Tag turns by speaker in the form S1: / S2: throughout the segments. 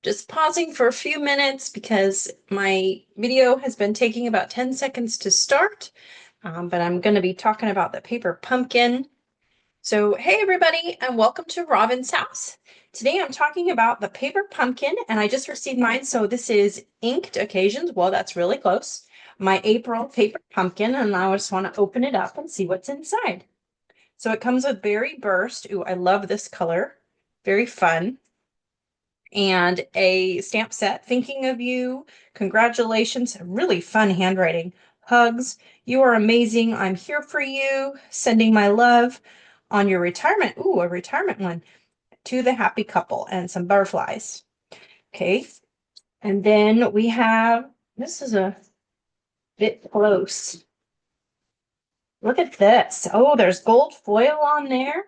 S1: Just pausing for a few minutes because my video has been taking about 10 seconds to start, but I'm going to be talking about the paper pumpkin. So, hey everybody, and welcome to Robin's house. Today I'm talking about the paper pumpkin, and I just received mine. So this is Inked Occasions. Well, that's really close. My April paper pumpkin, and now I just want to open it up and see what's inside. So it comes with Berry Burst. Ooh, I love this color. Very fun. And a stamp set. Thinking of you. Congratulations. Really fun handwriting. Hugs. You are amazing. I'm here for you. Sending my love on your retirement. Ooh, a retirement one. To the happy couple and some butterflies. Okay. And then we have, this is a bit close. Look at this. Oh, there's gold foil on there.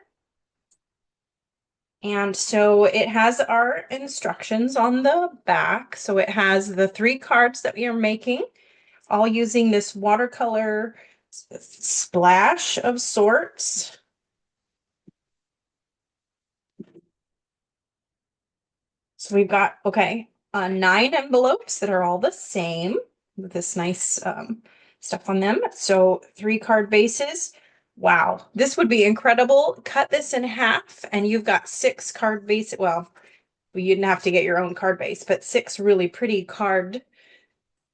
S1: And so it has our instructions on the back. So it has the 3 cards that we are making, all using this watercolor splash of sorts. So we've got, 9 envelopes that are all the same with this nice stuff on them. So 3 card bases. Wow, this would be incredible. Cut this in half and you've got 6 card bases. Well, you didn't have to get your own card base, but 6 really pretty card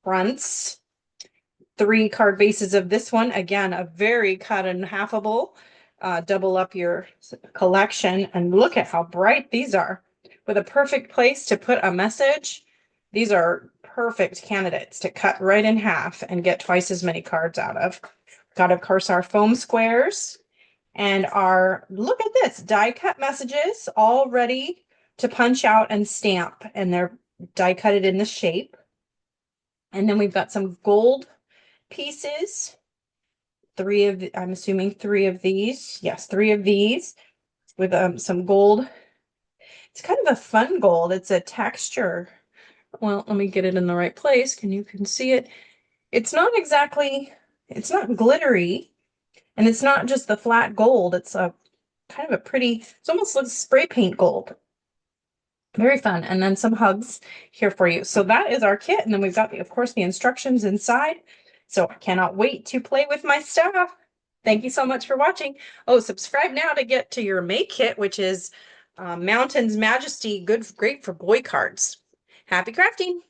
S1: fronts. 3 card bases of this one. Again, a very cut and halfable. Double up your collection and look at how bright these are. With a perfect place to put a message, these are perfect candidates to cut right in half and get twice as many cards out of. Got, of course, our foam squares and our, look at this, die cut messages all ready to punch out and stamp, and they're die cutted in the shape. And then we've got some gold pieces. I'm assuming 3 of these. Yes, 3 of these with some gold. It's kind of a fun gold. It's a texture. Well, let me get it in the right place. You can see it. It's not glittery, and it's not just the flat gold. It's a kind of a pretty, it almost looks spray paint gold. Very fun. And then some hugs here for you. So that is our kit. And then we've got, of course, the instructions inside. So I cannot wait to play with my stuff. Thank you so much for watching. Oh, subscribe now to get to your May kit, which is Mountain's Majesty, great for boy cards. Happy crafting.